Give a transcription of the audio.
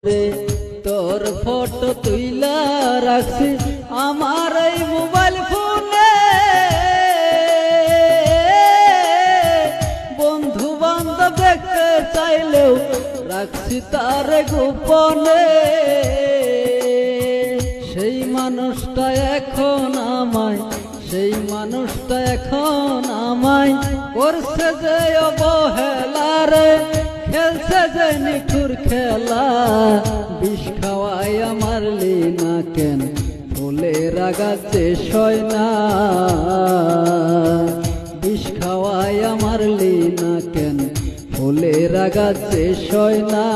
রে তোর ফটো তুইলা রাখছি আমার এই মোবাইল ফোনে, বন্ধু বান্ধব দেখতে চাইলেও রাখছি তার গোপনে। সেই মানুষটা এখন আমায়, সেই মানুষটা এখন আমায় করছে যে অবহেলা রে, খেলছে যে নিঠুর খেলা। বিষ খাওয়াই আমার লিনা কেন ফুলের আগাতে সয় না, বিষ খাওয়াই আমার লিনা কেন ফুলের আগাতে সয় না।